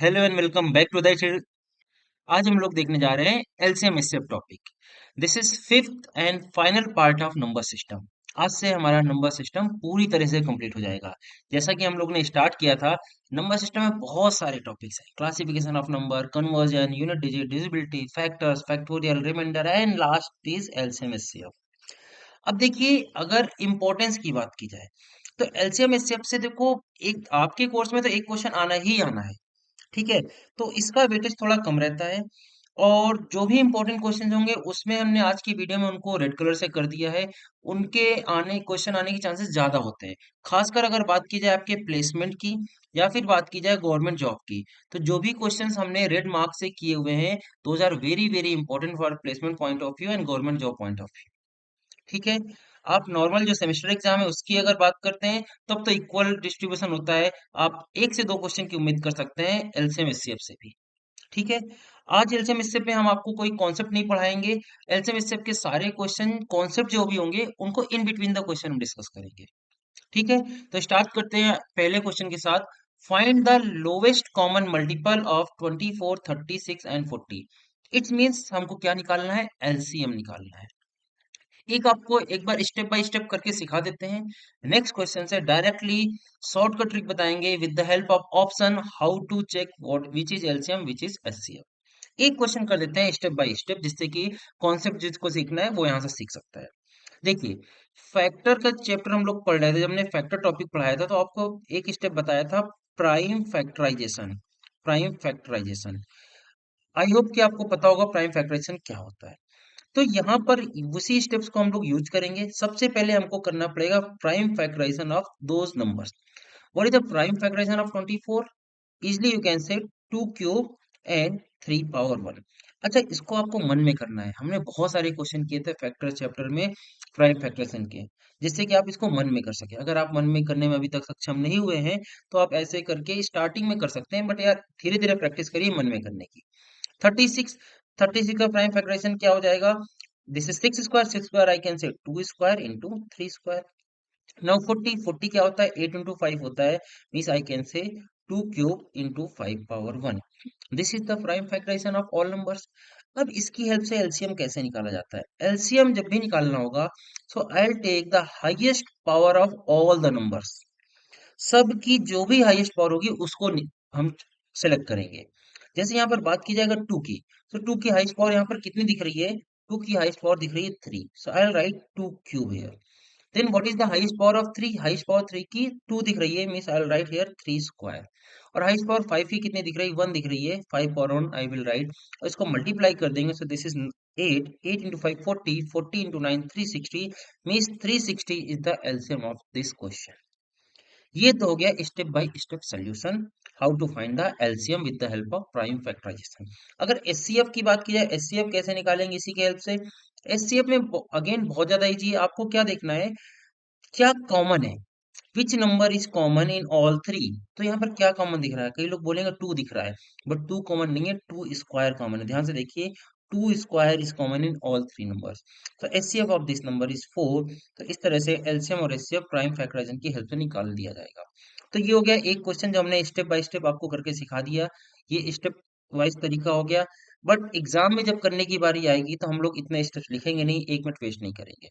Hello and welcome back to the. आज हम लोग देखने जा रहे हैं LCM HCF topic. This is fifth and final part of number system. आज से हमारा नंबर सिस्टम पूरी तरह से कंप्लीट हो जाएगा। जैसा कि हम लोग ने स्टार्ट किया था, नंबर सिस्टम में बहुत सारे टॉपिक्स हैं। Classification of number, conversion, unit digit, divisibility, factors, factorial, reminder and last is LCM HCF. अब देखिए, अगर इम्पोर्टेंस की बात की जाए तो एलसीएम एसएफ से देखो, एक आपके कोर्स में तो एक क्वेश्चन आना ही आना है। ठीक है, तो इसका वेटेज थोड़ा कम रहता है। और जो भी इंपॉर्टेंट क्वेश्चन होंगे उसमें हमने आज की वीडियो में उनको रेड कलर से कर दिया है। उनके आने क्वेश्चन आने के चांसेस ज्यादा होते हैं। खासकर अगर बात की जाए आपके प्लेसमेंट की या फिर बात की जाए गवर्नमेंट जॉब की, तो जो भी क्वेश्चंस हमने रेड मार्क से किए हुए हैं, those are very very important for placement point of view and government job point of view. ठीक है, आप नॉर्मल जो सेमेस्टर एग्जाम है उसकी अगर बात करते हैं, तब तो इक्वल डिस्ट्रीब्यूशन होता है। आप एक से दो क्वेश्चन की उम्मीद कर सकते हैं एलसीएम एचसीएफ से भी। ठीक है, आज एलसीएम एचसीएफ में हम आपको कोई कॉन्सेप्ट नहीं पढ़ाएंगे। एलसीएम एचसीएफ के सारे क्वेश्चन कॉन्सेप्ट जो भी होंगे उनको इन बिटवीन द क्वेश्चन हम डिस्कस करेंगे। ठीक है, तो स्टार्ट करते हैं पहले क्वेश्चन के साथ। Find the lowest common multiple of 24, 36 and 40। It's means हमको क्या निकालना है? एलसीएम निकालना है। एक आपको एक बार स्टेप बाय स्टेप करके सिखा देते हैं। नेक्स्ट क्वेश्चन से डायरेक्टली शॉर्टकट ट्रिक बताएंगे with the help of option, how to check what which is LCM which is HCF. एक क्वेश्चन कर देते हैं स्टेप बाय स्टेप, जिससे कि कॉन्सेप्ट जिसको सीखना है वो यहाँ से सीख सकता है। देखिए, फैक्टर का चैप्टर हम लोग पढ़ रहे थे। जब हमने फैक्टर टॉपिक पढ़ाया था तो आपको एक स्टेप बताया था, prime factorization. Prime factorization, I hope कि आपको पता होगा प्राइम फैक्टराइजेशन क्या होता है। तो यहाँ पर उसी स्टेप्स को हम लोग यूज करेंगे। सबसे पहले हमको करना पड़ेगा prime factorization of those numbers. What is the prime factorization of 24? Easily you can say 2 cube and 3 power 1। अच्छा, इसको आपको मन में करना है। हमने बहुत सारे क्वेश्चन किए थे फैक्टर चैप्टर में प्राइम फैक्टराइजेशन के, जिससे कि आप इसको मन में कर सके। अगर आप मन में करने में अभी तक सक्षम नहीं हुए हैं, तो आप ऐसे करके स्टार्टिंग में कर सकते हैं, बट यार धीरे धीरे प्रैक्टिस करिए मन में करने की। 36, 36 का प्राइम फैक्टराइजेशन क्या हो जाएगा? This is 6 square, 6 square I can say 2 square into 3 square. Now 40, 40 क्या होता है? 8 इंटू 5 होता है, means I can say 2 cube into 5 power 1। This is the prime factorization of all numbers. अब इसकी हेल्प से एलसीएम कैसे निकाला जाता है? एलसीएम जब भी निकालना होगा, so I will take the highest power of all the numbers. सब की जो भी हाईएस्ट पावर होगी उसको हम सेलेक्ट करेंगे। जैसे यहाँ पर बात की जाए अगर 2 की, तो 2 की हाईएस्ट पावर यहाँ पर कितनी दिख रही है? 2 की हाईएस्ट पावर दिख रही है 3, so I will write 2 cube here. Then what is the highest power of 3? Highest power 3 की 2 दिख रही है, means I will write here 3 square. और हाईएस्ट पावर 5 की कितनी दिख रही है? 1 दिख रही है, 5 पावर 1 आई विल राइट। और इसको मल्टीप्लाई कर देंगे, so this is 8, 8 into 5 40, 40 into 9 360, means 360 is the LCM of this question. ये तो हो गया step by step solution, how to find the LCM with the help of prime factorization. अगर HCF की बात की जाए, एचसीएफ कैसे निकालेंगे इसी के हेल्प से? एचसीएफ में अगेन बहुत ज्यादा इजी है। आपको क्या देखना है? क्या कॉमन है? Which number is common in all three? तो यहाँ पर क्या कॉमन दिख रहा है? कई लोग बोलेंगे 2 दिख रहा है, बट 2 कॉमन नहीं है, 2 स्क्वायर कॉमन है। ध्यान से देखिए, 2 square is common in all three numbers. तो HCF of this number is 4। तो इस तरह से एलसीएम और एचसीएफ प्राइम फैक्टराइजेशन की हेल्प से निकाल दिया जाएगा। तो ये हो गया एक क्वेश्चन जो हमने स्टेप बाय स्टेप आपको करके सिखा दिया। ये स्टेप वाइज तरीका हो गया। बट एग्जाम में जब करने की बारी आएगी तो हम लोग इतने स्टेप्स लिखेंगे नहीं, 1 मिनट वेस्ट नहीं करेंगे।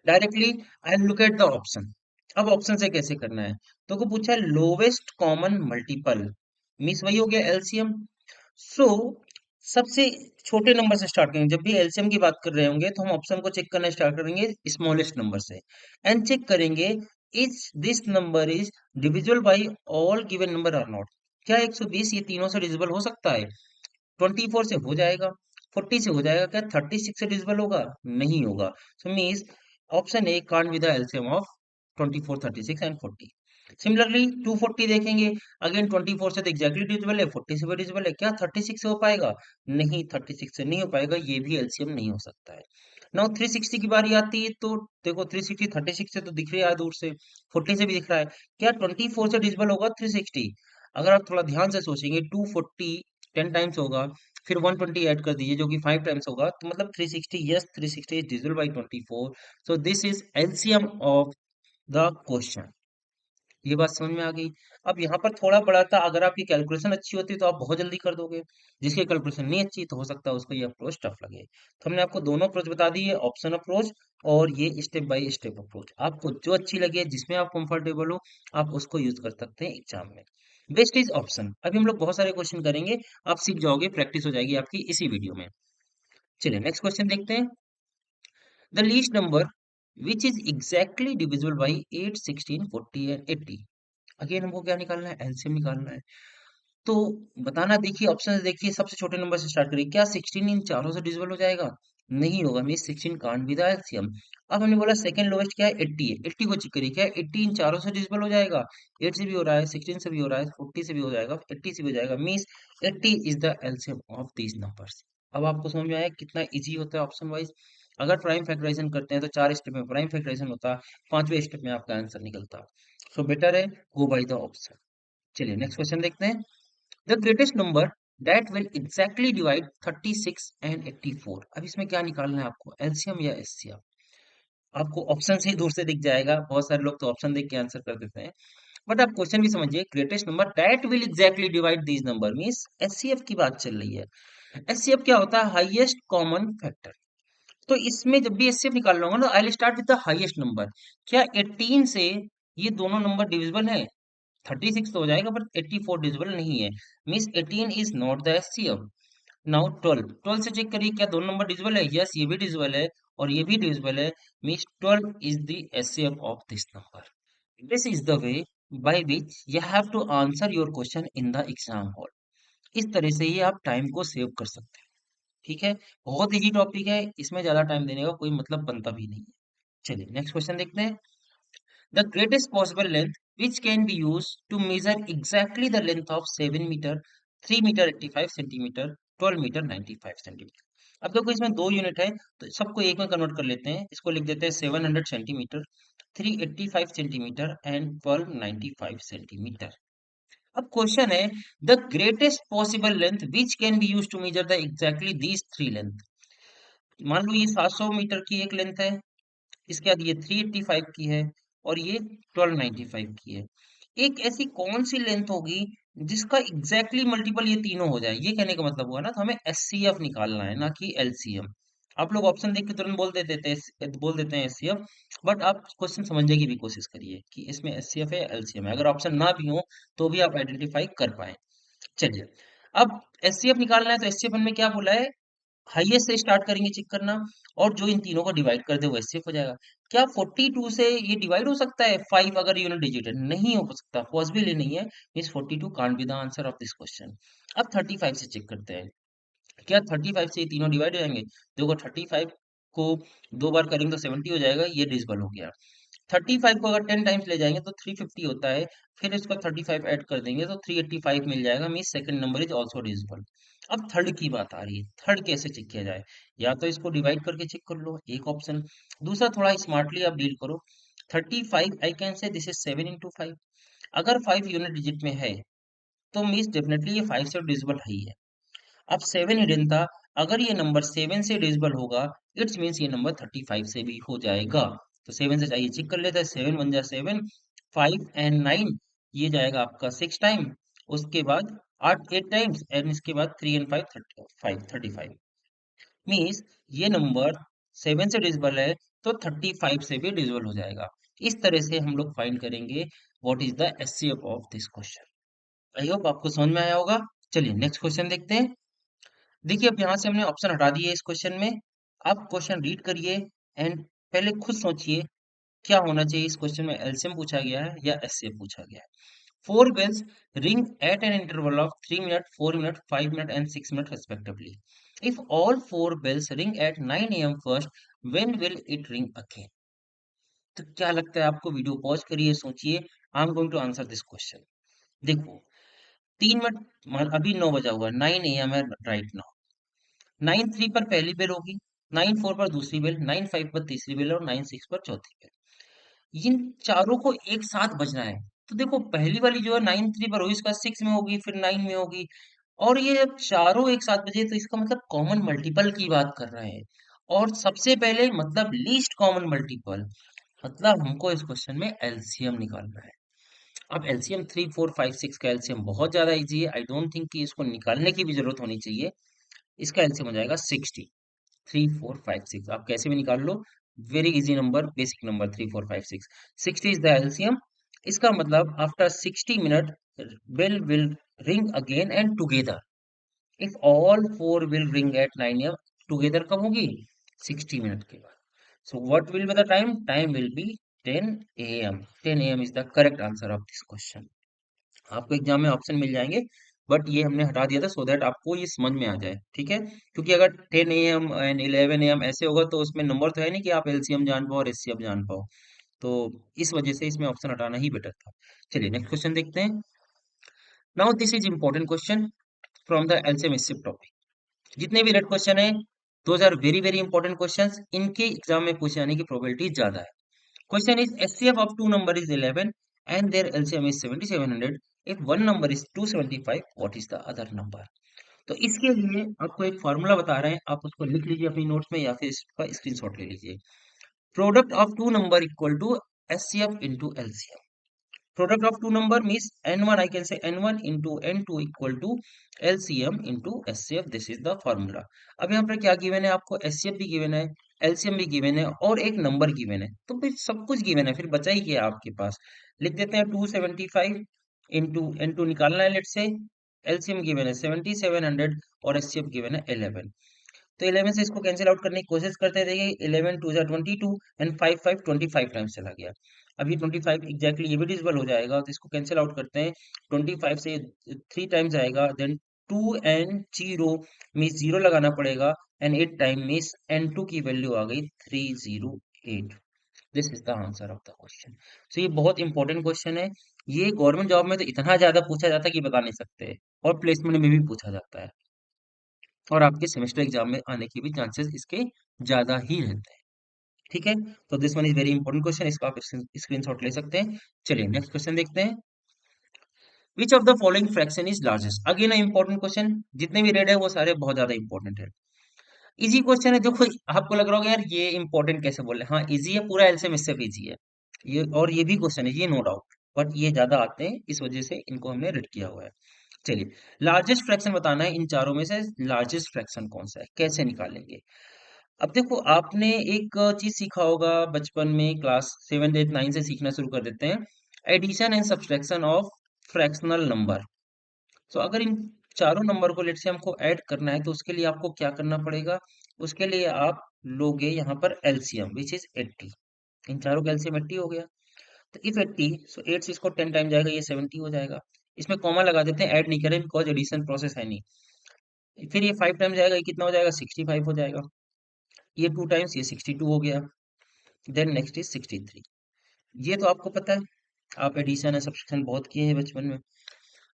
Directly I look at the option. अब ऑप्शन से कैसे करना है? तो को पूछा है लोवेस्ट कॉमन मल्टीपल, मीन्स वही हो गया एलसीएम। सो सबसे छोटे नंबर से स्टार्ट करेंगे। जब भी एलसीएम की बात कर रहे होंगे तो हम ऑप्शन को चेक करना स्टार्ट करेंगे स्मॉलेस्ट नंबर से, एंड चेक करेंगे is this number is divisible by all given number or not. क्या 120 ये तीनों से डिविजिबल हो सकता है? 24 से हो जाएगा, 40 से हो जाएगा, क्या 36 से डिविजिबल होगा? नहीं होगा। So means option A can't be the LCM of 24, 36 and 40। Similarly 240 देखेंगे, अगेन 24 से तो एग्जैक्टली डिविजिबल है, 40 से भी डिविजिबल है, क्या 36 से हो पाएगा? नहीं, 36 से नहीं हो पाएगा, ये भी एलसीएम नहीं हो सकता है। नाउ 360 की बारी आती है, तो देखो 360 36 से तो दिख रही है दूर से, 40 से भी दिख रहा है, क्या 24 से डिविजिबल होगा 360? अगर आप थोड़ा ध्यान से सोचेंगे, 240 10 टाइम्स होगा, फिर 120 ऐड कर दीजिए जो कि 5 टाइम्स होगा, तो मतलब 360। Yes, 360 is divisible by 24। So this is LCM of the question. ये बात समझ में आ गई। अब यहाँ पर थोड़ा बड़ा था, अगर आपकी कैलकुलेशन अच्छी होती तो आप बहुत जल्दी कर दोगे। जिसकी कैलकुलेशन नहीं अच्छी तो हो सकता है उसको ये अप्रोच टफ लगे। तो हमने आपको दोनों अप्रोच बता दी है, ऑप्शन अप्रोच और ये स्टेप बाय स्टेप अप्रोच। आपको जो अच्छी लगे, जिसमें आप कंफर्टेबल हो, आप उसको यूज कर सकते हैं एग्जाम में। Best is option. अभी हम लोग बहुत सारे क्वेश्चन करेंगे, आप सीख जाओगे, प्रैक्टिस हो जाएगी आपकी इसी वीडियो में। चलिए नेक्स्ट क्वेश्चन देखते हैं। The least number which is exactly divisible by 8, 16, 40 and 80। Again हमको क्या निकालना है, एलसीएम निकालना है। तो बताना, देखिए ऑप्शन देखिए, सबसे छोटे नंबर से स्टार्ट करिए। क्या 16 इन चारों से डिविजिबल हो जाएगा? नहीं होगा, mean 16 can't be the LCM. अब हमने बोला सेकंड लोएस्ट क्या है, 80 है। 80 को चेक करिए, क्या 80 इन चारों से डिविजिबल हो जाएगा? 8 से भी हो रहा है, 16 से भी हो रहा है, 40 से भी हो जाएगा, 80 से भी हो जाएगा, means 80 is the LCM of these numbers. अब आपको समझ में आया कितना इजी होता है ऑप्शन वाइज। अगर प्राइम फैक्टराइजेशन करते हैं तो 4 स्टेप में प्राइम फैक्टराइजेशन होता है, 5वें स्टेप में आपका आंसर निकलता। सो बेटर है गो बाई द ऑप्शन। चलिए नेक्स्ट क्वेश्चन देखते हैं। The greatest number that will exactly divide 36 and 84। अब इसमें क्या निकालना है आपको, एलसीएम या एचसीएफ? आपको ऑप्शन से ही दूर से दिख जाएगा, बहुत सारे लोग तो ऑप्शन देख के आंसर कर देते हैं। बट आप क्वेश्चन भी समझिए, greatest number that will exactly divide these number means HCF की बात चल रही है। एचसीएफ क्या होता है, हाईएस्ट कॉमन फैक्टर। तो इसमें जब भी एचसीएफ निकालना होगा ना, I will start with the highest number. क्या 18 से ये दोनों नंबर डिविजिबल है? 36 तो हो जाएगा, बट 84 डिविजिबल नहीं है, means 18 is not the HCF. Now 12, 12 से चेक करिए, क्या दोनों नंबर डिविजिबल है? यस, ये भी डिविजिबल है और ये भी डिविजिबल है, means 12 is the HCF of this number. This is the way by which you have to answer your question in the exam hall. इस तरह से ही आप टाइम को सेव कर सकते हैं। ठीक है, बहुत इजी टॉपिक है, इसमें ज्यादा टाइम देने का कोई मतलब बनता भी नहीं है। चलिए नेक्स्ट क्वेश्चन देखते हैं। The greatest possible length which can be used to measure exactly the length of 7 meter, 3 meter 85 centimeter, 12 meter 95 centimeter। अब देखो इसमें दो यूनिट है, तो सबको एक में कन्वर्ट कर लेते हैं। इसको लिख देते हैं 700 सेंटीमीटर, 385 सेंटीमीटर एंड 1295 सेंटीमीटर। अब क्वेश्चन है, the greatest possible length which can be use to measure the exactly these three length. मान लो ये 700 मीटर की एक लेंथ है, इसके बाद ये 385 की है और ये 1295 की है। एक ऐसी कौन सी लेंथ होगी जिसका एग्जैक्टली मल्टीपल ये तीनों हो जाए? ये कहने का मतलब हुआ ना, तो हमें एचसीएफ निकालना है, ना कि एलसीएम। आप लोग ऑप्शन देख के तुरंत बोल देते हैं एचसीएफ, बट आप क्वेश्चन समझने की भी कोशिश करिए कि इसमें एचसीएफ है या एलसीएम है। अगर ऑप्शन ना भी हो तो भी आप आइडेंटिफाई कर पाए। चलिए, अब एचसीएफ निकालना है, तो एचसीएफ में क्या बोला है, हाईएस्ट से स्टार्ट करेंगे चेक करना, और जो इन तीनों को डिवाइड कर दे वो एचसीएफ हो जाएगा। क्या 42 से ये डिवाइड हो सकता है? 5 अगर यूनिट डिजिट है, नहीं हो सकता, पॉसिबल ही नहीं है, means 42 can't be the answer of this question. अब 35 से चेक करते हैं, क्या 35 से ये तीनों डिवाइड हो जाएंगे? देखो 35 को दो बार करेंगे तो 70 हो जाएगा, ये डिविजिबल हो गया। 35 को अगर 10 टाइम्स ले जाएंगे तो 350 होता है, फिर इसका 35 ऐड कर देंगे तो 385 मिल जाएगा, mean second number is also divisible. अब थर्ड की बात आ रही है, थर्ड कैसे चेक किया जाए? या तो इसको डिवाइड करके चेक कर लो, एक ऑप्शन। दूसरा, थोड़ा स्मार्टली आप डील करो। 35 आई कैन से दिस इज 7 इंटू 5। अगर 5 यूनिट डिजिट में है तो मीन्स डेफिनेटली ये 5 से डिविजिबल है ही है। अब 7 हिडन था, अगर ये नंबर 7 से डिविजिबल होगा, इट्स मीन्स ये नंबर 35 से भी हो जाएगा। तो 7 से चाहिए, चेक कर लेते हैं। 7 वन जा 7, 5 एंड 9, ये जाएगा आपका 6 टाइम। उसके बाद 8 टाइम्स एंड इसके बाद 3 एंड 5 35 मीन्स ये नंबर 7 से डिविजिबल है तो 35 से भी डिविजिबल हो जाएगा। इस तरह से हम लोग फाइंड करेंगे what is the HCF of this question. I hope आपको समझ में आया होगा। चलिए नेक्स्ट क्वेश्चन देखते हैं। देखिए अब यहाँ से हमने ऑप्शन हटा दिए इस क्वेश्चन में। आप क्वेश्चन रीड करिए एंड पहले खुद सोचिए क्या होना चाहिए। इस क्वेश्चन में एलसीएम पूछा गया है या एचसीएफ पूछा गया है। Four bells ring at an interval of 3 minutes, 4 minutes, 5 minutes and 6 minutes respectively. If all four bells ring at 9 a.m. first, when will it ring again? तो क्या लगता है आपको? वीडियो पॉज करिए, सोचिए। I am going to answer this question. देखो 3 minute, अभी 9 बजा हुआ है, 9 a.m. है राइट नाउ। 9 3 पर पहली बेल होगी, 9 4 पर दूसरी बेल, 9 5 पर तीसरी बेल और 9 6 पर चौथी बेल। इन चारों को एक साथ बजना है। तो देखो पहली वाली जो है 9 3 पर होगी, इसका 6 में होगी, फिर 9 में होगी, और ये जब चारों एक साथ बजे तो इसका मतलब कॉमन मल्टीपल की बात कर रहे हैं। और सबसे पहले मतलब लीस्ट कॉमन मल्टीपल, मतलब हमको इस क्वेश्चन में एलसीएम निकालना है। अब एलसीएम 3 4 5 6 का एलसीएम बहुत ज्यादा इजी है, आई डोंट थिंक कि इसको निकालने की भी जरूरत होनी चाहिए। इसका एलसीएम हो जाएगा 60। 3 4 5 6 आप कैसे भी निकाल लो, very easy number, basic number 3 4 5 6, 60 is the LCM. इसका मतलब after 60 minute bell will ring again and together, if all four will ring at 9 AM, together कब होगी? 60 मिनट के बाद। So what will be the time? Time will be 10 AM। 10 AM is the correct answer of this question. आपको exam में option मिल जाएंगे, but ये हमने हटा दिया था सो दैट आपको ये समझ में आ जाए, ठीक है? क्योंकि अगर 10 AM एंड 11 AM ऐसे होगा तो उसमें नंबर तो है नहीं कि आप एलसीएम जान पाओ और एचसीएफ जान पाओ। तो इस वजह से इसमें ऑप्शन हटाना ही बेटर था। चलिए नेक्स्ट क्वेश्चन देखते हैं। Now this is important question from the LCM HCF topic. जितने भी रेड क्वेश्चन है, those are very very important questions, इनके एग्जाम में पूछे जाने की प्रोबेबिलिटी ज्यादा है। Question is HCF of two number is 11 and their LCM is 7700. If one number is 275, what is the other number? तो इसके लिए आपको एक फॉर्मूला बता रहे हैं, आप उसको लिख लीजिए अपनी नोट्स में या फिर इसका स्क्रीनशॉट ले लीजिए। Product of two number equal to HCF into LCM. Product of two number means n1, I can say n1 into n2 equal to LCM into SCF. This is the formula. अब यहाँ पर क्या given है आपको? SCF भी given है, LCM भी given है और एक नंबर गिवन है, तो फिर सब कुछ गिवन है, फिर बचा ही क्या आपके पास? लिख देते हैं 275 इंटू n2 निकालना है, लेट से LCM गिवन है 7700 और SCF गिवन है 11। तो 11 से इसको कैंसिल आउट करने की कोशिश करते हैं, देखिए 11 2 जा 22 एंड 5 5 25 टाइम्स चला गया। अब ये 25 एग्जैक्टली ये भी डिविजिबल हो जाएगा, तो इसको कैंसिल आउट करते हैं। 25 से 3 टाइम्स आएगा, देन 2 एंड 0 मीन्स 0 लगाना पड़ेगा, एंड 8 टाइम मीन्स n2 की वैल्यू आ गई 308। This is the answer of the question. So ये बहुत इंपॉर्टेंट क्वेश्चन है। ये गवर्नमेंट जॉब में तो इतना ज्यादा पूछा जाता है कि बता नहीं सकते, और प्लेसमेंट में भी पूछा जाता है, और आपके सेमेस्टर एग्जाम में आने के भी चांसेस इसके ज्यादा ही रहते हैं, ठीक है? तो this one is very important question, इसका आप स्क्रीनशॉट ले सकते हैं। चलिए नेक्स्ट क्वेश्चन देखते हैं। Which of the following fraction is largest? Again important question, जितने भी रेड है वो सारे बहुत ज्यादा इंपॉर्टेंट है। इजी क्वेश्चन है, देखो आपको लग रहा होगा यार ये इंपॉर्टेंट कैसे बोले, हाँ इजी है, पूरा एलसीएम इससे इजी है ये, और ये भी क्वेश्चन है ये, नो डाउट, बट ये ज्यादा आते हैं इस वजह से इनको हमने रेड किया हुआ है। चलिए लार्जेस्ट फ्रैक्शन बताना है, इन चारों में से लार्जेस्ट फ्रैक्शन कौन सा है, कैसे निकालेंगे? अब देखो आपने एक चीज सीखा होगा बचपन में, क्लास 7 8 9 से सीखना शुरू कर देते हैं, addition and subtraction of fractional number. तो अगर इन चारों नंबर को लेट से हमको ऐड करना है तो उसके लिए आपको क्या करना पड़ेगा? उसके लिए आप लोगे यहाँ पर एलसीएम विच इज 80। इन चारों का एलसीएम 80 हो गया। तो इफ 80, सो 8 से इसको 10 टाइम जाएगा, ये 70 हो जाएगा। इसमें कॉमा लगा देते हैं, ऐड नहीं करें बिकॉज एडिशन प्रोसेस है नहीं। फिर ये 5 टाइम जाएगा, ये कितना हो जाएगा? 65 हो जाएगा। ये 2 टाइम्स, ये 62 हो गया। Then next is 63। ये तो आपको पता है, आप एडिशन है सब्सट्रैक्शन बहुत किए हैं बचपन में।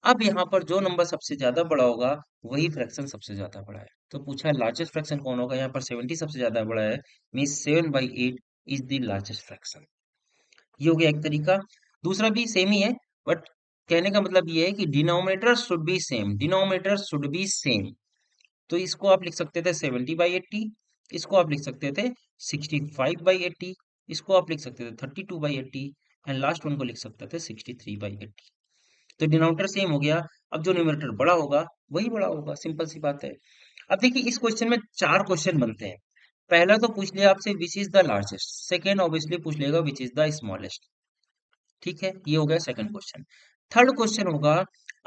अब यहाँ पर जो नंबर सबसे ज्यादा बड़ा होगा वही फ्रैक्शन सबसे ज्यादा बड़ा है। तो पूछा है लार्जेस्ट फ्रैक्शन कौन होगा, यहाँ पर 70 सबसे ज्यादा बड़ा है, means 7/8 is the largest fraction. ये हो गया एक तरीका। दूसरा भी सेम ही है, बट कहने का मतलब ये है कि denominator should be same, denominator should be same. तो इसको आप लिख सकते थे 70/80, इसको आप लिख सकते थे 65/80, इसको आप लिख सकते थे 32/80, एंड लास्ट वन को लिख सकते थे 63/80। तो डिनोमिनेटर सेम हो गया। अब जो न्यूमरेटर बड़ा होगा वही बड़ा होगा, सिंपल सी बात है। अब देखिए इस क्वेश्चन में 4 क्वेश्चन बनते हैं। पहला तो पूछ लिया आपसे which is the largest, second obviously पूछ लेगा विच इज द स्मॉलेस्ट, ठीक है? ये हो गया सेकंड क्वेश्चन। थर्ड क्वेश्चन होगा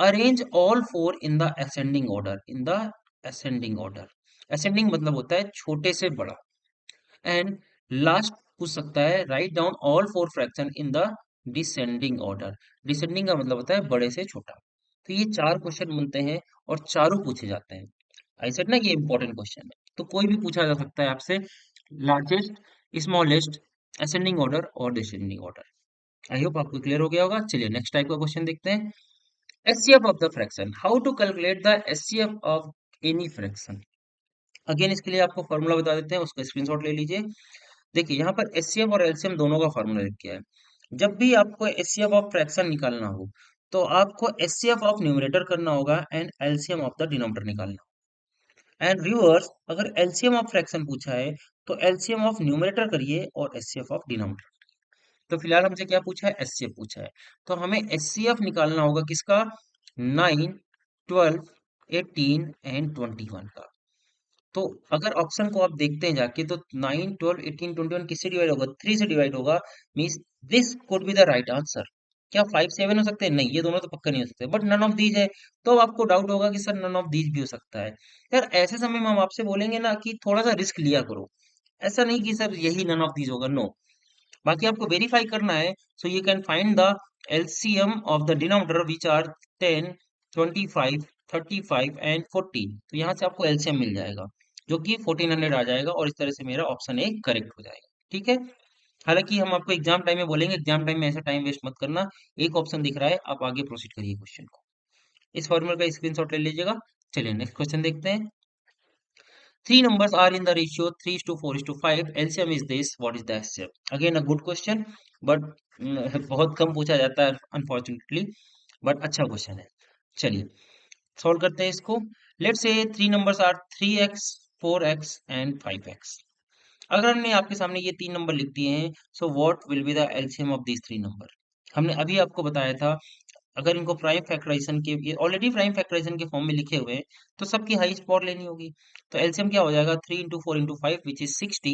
arrange all four in the ascending order, in the ascending order. Ascending मतलब होता है छोटे से बड़ा। एंड लास्ट पूछ सकता है write down all four fraction in the descending order. Descending का मतलब होता है बड़े से छोटा। तो ये 4 क्वेश्चन बनते हैं और चारों पूछे जाते हैं। आई सेड ना ये इंपॉर्टेंट क्वेश्चन है, तो कोई भी पूछा जा सकता है आपसे, लार्जेस्ट, स्मॉलेस्ट, असेंडिंग ऑर्डर और डिसेंडिंग ऑर्डर। आई होप आपको क्लियर हो गया होगा। चलिए नेक्स्ट टाइप का क्वेश्चन देखते हैं। HCF of the fraction, how to calculate the HCF of any fraction. Again इसके लिए आपको फॉर्मूला बता देते हैं, उसका स्क्रीनशॉट ले लीजिए। देखिए यहाँ पर एचसीएफ और एलसीएम दोनों का फॉर्मूला लिख के है। जब भी आपको एचसीएफ ऑफ फ्रैक्शन निकालना हो तो आपको एचसीएफ ऑफ न्यूमरेटर करना होगा and LCM of the denominator निकालना होगा। एंड रिवर्स, अगर एलसीएम ऑफ फ्रैक्शन पूछा है तो एलसीएम ऑफ न्यूमरेटर करिए और एचसीएफ ऑफ डिनोमिनेटर। तो फिलहाल हमसे क्या पूछा है, एचसीएफ पूछा है। तो हमें एचसीएफ निकालना होगा किसका, 9, 12, 18 एंड 21 का। तो अगर ऑप्शन को आप देखते हैं जाके, तो 9, 12, 18, 21 किससे डिवाइड होगा, 3 से डिवाइड होगा। Means this could be the right answer. क्या 5, 7 हो सकते हैं, नहीं, ये दोनों तो पक्का नहीं हो सकते, बट नन ऑफ दीज है। तो अब आपको डाउट होगा कि सर नन ऑफ दीज भी हो सकता है। यार ऐसे समय में हम आपसे बोलेंगे ना कि थोड़ा सा रिस्क लिया करो। ऐसा नहीं कि सर यही नन ऑफ दीज होगा, नो। बाकी आपको वेरीफाई करना है। So you can find the LCM of the denominator which are 10, 25, 35 and 40। तो यहाँ से आपको एलसीएम मिल जाएगा, जो कि 1400 आ जाएगा, और इस तरह से मेरा ऑप्शन ए करेक्ट हो जाएगा। ठीक है। हालांकि हम आपको एग्जाम टाइम में बोलेंगे, एग्जाम टाइम में ऐसा टाइम वेस्ट मत करना। एक ऑप्शन दिख रहा है, आप आगे प्रोसीड करिए क्वेश्चन को। इस फॉर्मूले का स्क्रीनशॉट ले लीजिएगा। चलिए नेक्स्ट क्वेश्चन देखते हैं। Three numbers are in the ratio 3:4:5. LCM is this. What is the HCF? Again a good question, but बहुत कम पूछा जाता है अनफॉर्चुनेटली, बट अच्छा क्वेश्चन है। चलिए सॉल्व करते हैं इसको। Let's say three numbers are 3x, 4x and 5x। अगर हमने आपके सामने ये तीन नंबर लिख दिए हैं, सो what will be the LCM of these three number. हमने अभी आपको बताया था, अगर इनको प्राइम फैक्टराइजेशन के, ये ऑलरेडी प्राइम फैक्टराइजेशन के फॉर्म में लिखे हुए हैं, तो सबकी हाईएस्ट पावर लेनी होगी। तो एलसीएम क्या हो जाएगा, 3 into 4 into 5 विच इज 60,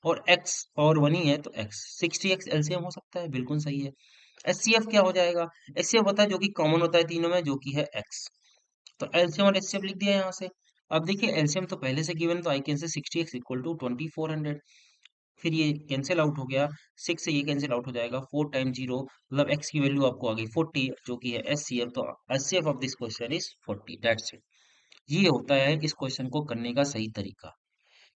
और एक्स पावर 1 ही है, तो एक्स 60x एलसीएम हो सकता है, बिल्कुल सही है। एचसीएफ क्या हो जाएगा, एचसीएफ होता है जो कि कॉमन होता है तीनों में, जो कि है एक्स। तो एलसीएम और एचसीएफ लिख दिया यहाँ से। अब देखिए एलसीएम तो पहले से गिवन, तो आई कैन से 60x इक्वल टू 2400। फिर ये कैंसिल आउट हो गया, 6 से ये कैंसिल आउट हो जाएगा, 4 टाइम 0 मतलब x की वैल्यू आपको आ गई 40, जो कि है एचसीएफ। तो HCF of this question is 40, that's it. ये होता है इस क्वेश्चन को करने का सही तरीका।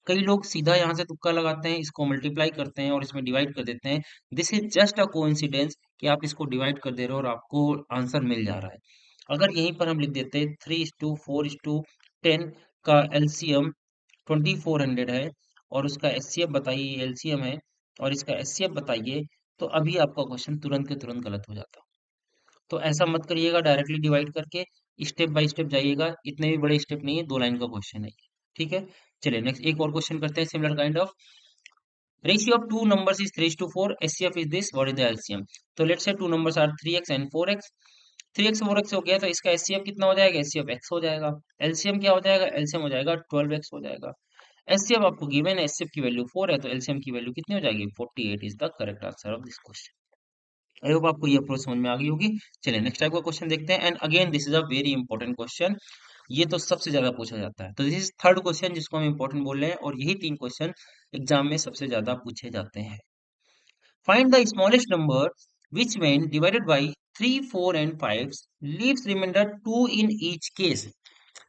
कई लोग सीधा यहाँ से तुक्का लगाते हैं, इसको मल्टीप्लाई करते हैं और इसमें डिवाइड कर देते हैं। This is just a coincidence कि आप इसको डिवाइड कर दे रहे हो और आपको आंसर मिल जा रहा है। अगर यहीं पर हम लिख देते 3:4:10 का एलसीएम 2400 है, और उसका एचसीएफ बताइए, एलसीएम है और इसका एचसीएफ बताइए, तो अभी आपका क्वेश्चन तुरंत के तुरंत गलत हो जाता। तो ऐसा मत करिएगा डायरेक्टली डिवाइड करके, स्टेप बाय स्टेप जाइएगा। इतने भी बड़े स्टेप नहीं है, 2 लाइन का क्वेश्चन है ये। ठीक है। चलिए नेक्स्ट एक और क्वेश्चन करते हैं, similar kind of. Ratio of two numbers is 3:4, HCF is this, what is the LCM. तो let's say two numbers are 3x and 4x। 3x 4x हो गया, तो इसका एचसीएफ कितना हो जाएगा, एचसीएफ x हो जाएगा। एलसीएम क्या हो जाएगा, एलसीएम हो जाएगा 12x हो जाएगा। एचसीएफ आपको गिवन है, एचसीएफ की वैल्यू 4 है, तो एलसीएम की वैल्यू कितनी हो जाएगी, 48 is the correct answer of this question. I hope आपको ये अप्रोच समझ में आ गई होगी। चलिए नेक्स्ट टाइप का क्वेश्चन देखते हैं, and again this is a very important question. ये तो सबसे ज्यादा पूछा जाता है, तो दिस इज थर्ड क्वेश्चन जिसको हम इंपॉर्टेंट बोल रहे हैं, और यही तीन क्वेश्चन एग्जाम में सबसे ज्यादा पूछे जाते हैं। Find the smallest number which when divided by 3, 4 and 5 leaves remainder 2 in each case।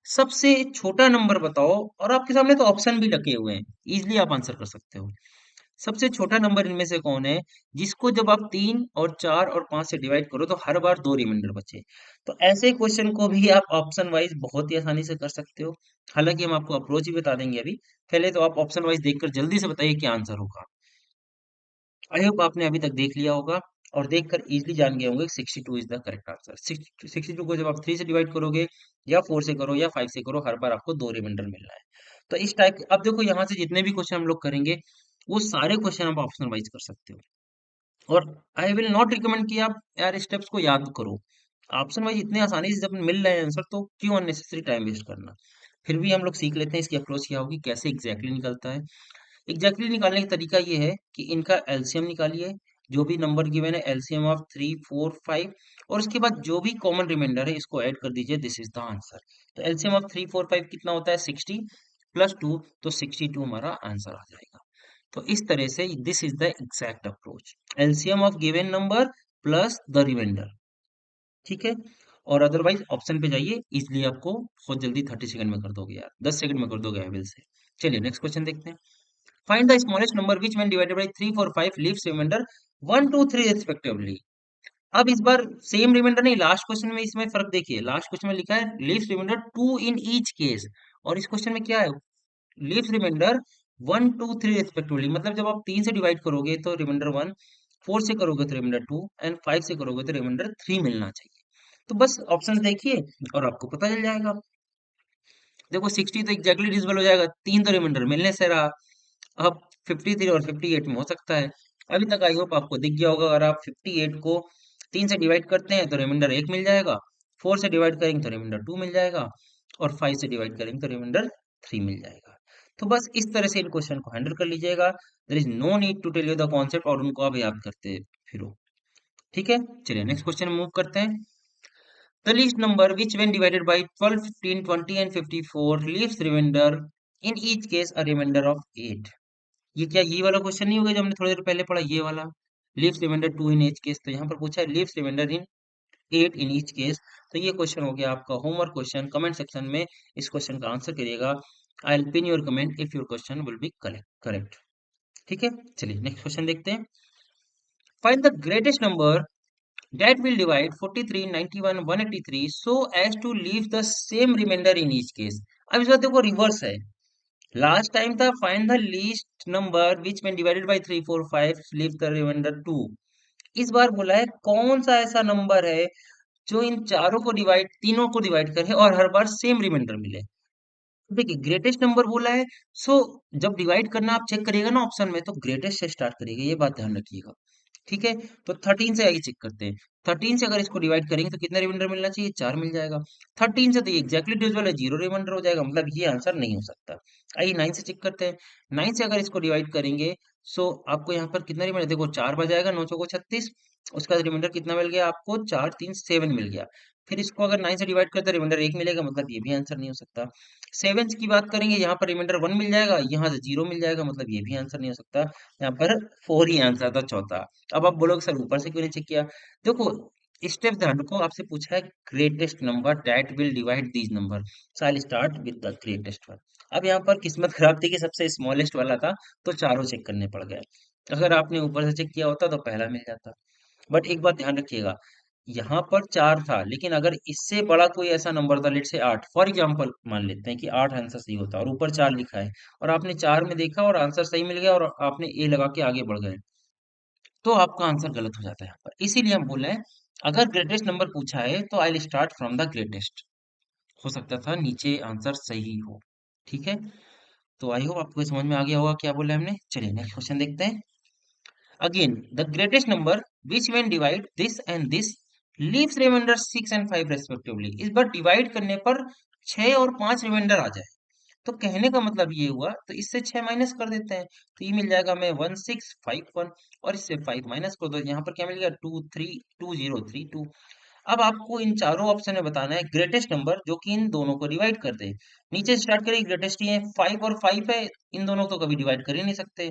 सबसे छोटा नंबर बताओ, और आपके सामने तो ऑप्शन भी लगे हुए हैं, इजीली आप आंसर कर सकते हो। सबसे छोटा नंबर इनमें से कौन है जिसको जब आप 3 और 4 और 5 से डिवाइड करो तो हर बार 2 रिमाइंडर बचे। तो ऐसे क्वेश्चन को भी आप ऑप्शन वाइज बहुत ही आसानी से कर सकते हो। हालांकि हम आपको अप्रोच ही बता देंगे अभी। पहले तो आप ऑप्शन वाइज देखकर जल्दी से बताइए क्या आंसर होगा। आई होप आपने अभी तक देख लिया होगा, और देखकर इजीली जान गए होंगे 62 इज द करेक्ट आंसर। 62 को जब आप 3 से डिवाइड करोगे, या 4 से करो या 5 से करो, हर बार आपको 2 रिमाइंडर मिल रहा है। तो इस टाइप, अब देखो यहाँ से जितने भी क्वेश्चन हम लोग करेंगे, वो सारे क्वेश्चन आप ऑप्शन वाइज कर सकते हो। और आई विल नॉट रिकमेंड कि आप यार स्टेप्स को याद करो। ऑप्शन वाइज इतने आसानी से जब मिल रहे हैं आंसर, तो क्यों अननेसेसरी टाइम वेस्ट करना। फिर भी हम लोग सीख लेते हैं इसकी अप्रोच क्या होगी, कैसे एग्जैक्टली निकलता है। एग्जैक्टली निकालने का तरीका ये है कि इनका एलसीएम निकालिए, जो भी नंबर गिवन है एलसीएम ऑफ 3, 4, 5, और उसके बाद जो भी कॉमन रिमाइंडर है इसको ऐड कर दीजिए, दिस इज द आंसर। तो एलसीएम ऑफ 3, 4, 5 कितना होता है, 60 +2, तो 62 हमारा आंसर आ जाएगा। तो इस तरह से this is the exact approach, LCM of given number plus the reminder. ठीक है। और अदरवाइज ऑप्शन पे जाइए, इजिली आपको बहुत जल्दी 30 सेकंड में कर दोगे यार, 10 सेकंड में कर दोगे आई विल से। चलिए नेक्स्ट क्वेश्चन देखते हैं। Find the smallest number which when divided by 3, 4, 5 leaves remainder 1, 2, 3 respectively। अब इस बार सेम रिमाइंडर नहीं, लास्ट क्वेश्चन में इसमें फर्क देखिए। लास्ट क्वेश्चन में लिखा है leaves reminder 2 in each case, और इस क्वेश्चन में क्या है, लीव्स रिमाइंडर 1, 2, 3 रेस्पेक्टिवली। मतलब जब आप 3 से डिवाइड करोगे तो रिमाइंडर 1, 4 से करोगे तो रिमाइंडर 2, एंड 5 से करोगे तो रिमाइंडर 3 मिलना चाहिए। तो बस ऑप्शन देखिए और आपको पता चल जाएगा। देखो 60 तो एग्जैक्टली डिविजिबल हो जाएगा, 3 तो रिमाइंडर मिलने से रहा। अब 53 और 58 में हो सकता है, अभी तक आई होप आपको दिख गया होगा। अगर आप 58 को 3 से डिवाइड करते हैं तो रिमाइंडर 1 मिल जाएगा, 4 से डिवाइड करेंगे तो रिमाइंडर 2 मिल जाएगा, और 5 से डिवाइड करेंगे तो रिमाइंडर 3 मिल जाएगा। तो बस इस तरह से इन क्वेश्चन को हैंडल कर लीजिएगा। There is no need to tell you the concept और उनको आप याद करते फिरो। ठीक है, चलिए नेक्स्ट क्वेश्चन मूव करते हैं। The least number which when divided by 12, 15, 20 and 54 leaves remainder in each case a remainder of 8। ये क्या ये वाला क्वेश्चन नहीं होगा जो हमने थोड़ी देर पहले पढ़ा, ये वाला leaves reminder 2 in each case. तो यहाँ पर पूछा है leaves reminder in 8 in each case. तो ये क्वेश्चन हो गया आपका होमवर्क क्वेश्चन। कमेंट सेक्शन में इस क्वेश्चन का आंसर करिएगा। I will pin your comment if your question will be correct. ठीक है, चलिए नेक्स्ट क्वेश्चन देखते हैं। Find the greatest number that will divide 43, 91, 183 so as to leave the same remainder in each case। अब इस बात देखो रिवर्स है। लास्ट टाइम था find the least number which when divided by 3, 4, 5 leave the remainder 2। इस बार बोला है कौन सा ऐसा नंबर है जो इन चारों को डिवाइड, तीनों को डिवाइड करे और हर बार सेम रिमाइंडर मिले। देखिए ग्रेटेस्ट नंबर बोला है, सो जब डिवाइड करना आप चेक करिएगा ना ऑप्शन में तो ग्रेटेस्ट से स्टार्ट करिएगा, ये बात ध्यान रखिएगा। ठीक है, तो 13 से आगे चेक करते हैं। 13 से अगर इसको डिवाइड करेंगे तो कितना रिमाइंडर मिलना चाहिए, 4 मिल जाएगा। 13 से तो ये एग्जैक्टली डिविजिबल है, 0 रिमाइंडर हो जाएगा, मतलब ये आंसर नहीं हो सकता। आइए 9 से चेक करते हैं। 9 से अगर इसको डिवाइड करेंगे सो आपको यहाँ पर कितना रिमाइंडर, देखो 4 बजाएगा, 9 चौको 36, उसका रिमाइंडर कितना मिल गया आपको, 4 3 7 मिल गया। फिर इसको अगर 9 से डिवाइड करते हैं रिमाइंडर 1 मिलेगा, मतलब ये भी आंसर नहीं हो सकता। 7 की बात करेंगे, यहाँ पर रिमाइंडर 1 मिल जाएगा, यहाँ से 0 मिल जाएगा, मतलब ये भी आंसर नहीं हो सकता। यहाँ पर 4 ही आंसर था, चौथा। अब आप बोलोगे सर ऊपर से क्यों नहीं चेक किया। देखो स्टेप ध्यान रखो, आपसे पूछा है greatest number that will divide these number, so I start with the greatest one. अब यहाँ पर किस्मत खराब थी कि सबसे स्मॉलेस्ट वाला था, तो चारों चेक करने पड़ गए। अगर आपने ऊपर से चेक किया होता तो पहला मिल जाता। बट एक बात ध्यान रखिएगा, यहाँ पर 4 था, लेकिन अगर इससे बड़ा कोई ऐसा नंबर था, लेट से 8 फॉर एग्जांपल, मान लेते हैं कि 8 आंसर सही होता और ऊपर 4 लिखा है, और आपने 4 में देखा और आंसर सही मिल गया और आपने ए लगा के आगे बढ़ गए, तो आपका आंसर गलत हो जाता है यहाँ पर। इसीलिए हम बोल रहे हैं अगर ग्रेटेस्ट नंबर पूछा है तो I will start from the greatest. हो सकता था नीचे आंसर सही हो। ठीक है, तो आई होप आपको समझ में आ गया होगा क्या बोला हमने। चलिए नेक्स्ट क्वेश्चन देखते हैं। Again the greatest number which when divide this and this leaves remainder 6 and 5 respectively। इस बार डिवाइड करने पर 6 और 5 रिमाइंडर आ जाए, तो कहने का मतलब ये हुआ, तो इससे 6 माइनस कर देते हैं, तो ये मिल जाएगा हमें 1651, और इससे 5 माइनस कर दो, यहाँ पर क्या मिल गया 232032। अब आपको इन चारों ऑप्शन में बताना है ग्रेटेस्ट नंबर जो कि इन दोनों को डिवाइड कर दे। नीचे स्टार्ट करिए, ग्रेटेस्ट ही है 5 और 5 है, इन दोनों को कभी डिवाइड कर ही नहीं सकते।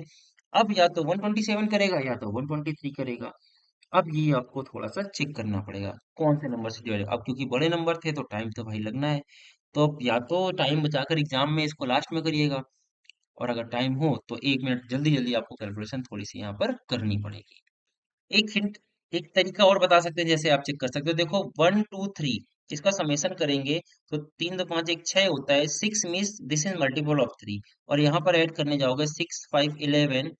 अब या तो 127 करेगा या तो 123 करेगा। अब ये आपको थोड़ा सा चेक करना पड़ेगा कौन से नंबर से डिवाइड। अब क्योंकि बड़े नंबर थे तो टाइम तो भाई लगना है, तो अब या तो टाइम बचाकर एग्जाम में इसको लास्ट में करिएगा, और अगर टाइम हो तो 1 मिनट जल्दी जल्दी आपको कैलकुलेशन थोड़ी सी यहाँ पर करनी पड़ेगी। एक हिंट, एक तरीका और बता सकते हैं जैसे आप चेक कर सकते हो। देखो 1 2 3 इसका समेशन करेंगे तो 3 2 5 1 6 होता है। 6 means this is multiple of 3, और यहाँ पर ऐड करने जाओगे 6 5 11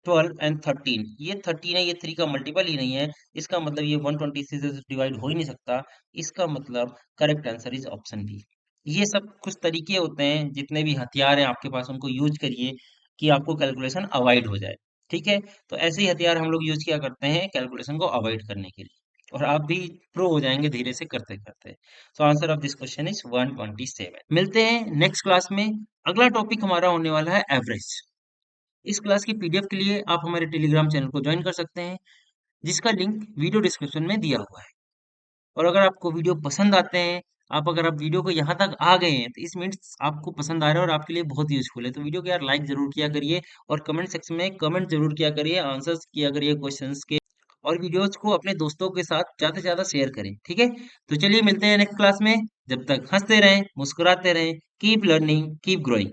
12 एंड 13, ये 13 है, ये 3 का मल्टीपल ही नहीं है, इसका मतलब ये 126 से डिवाइड हो ही नहीं सकता। इसका मतलब correct answer is option B. ये सब कुछ तरीके होते हैं, जितने भी हथियार हैं आपके पास उनको यूज करिए कि आपको कैलकुलेशन अवॉइड हो जाए। ठीक है, तो ऐसे ही हथियार हम लोग यूज किया करते हैं कैलकुलेशन को अवॉइड करने के लिए, और आप भी प्रो हो जाएंगे धीरे से करते करते। तो answer of this question is 127। मिलते हैं नेक्स्ट क्लास में। अगला टॉपिक हमारा होने वाला है एवरेज। इस क्लास की पीडीएफ के लिए आप हमारे टेलीग्राम चैनल को ज्वाइन कर सकते हैं, जिसका लिंक वीडियो डिस्क्रिप्शन में दिया हुआ है। और अगर आपको वीडियो पसंद आते हैं, अगर आप वीडियो को यहाँ तक आ गए हैं, तो इस मीन्स आपको पसंद आ रहा है और आपके लिए बहुत यूजफुल है। तो वीडियो को यार लाइक जरूर किया करिए, और कमेंट सेक्शन में कमेंट जरूर किया करिए, आंसर्स किया करिए क्वेश्चंस के, और वीडियोज को अपने दोस्तों के साथ ज्यादा से ज्यादा शेयर करें। ठीक है, तो चलिए मिलते हैं नेक्स्ट क्लास में। जब तक हंसते रहें, मुस्कुराते रहें, कीप लर्निंग कीप ग्रोइंग।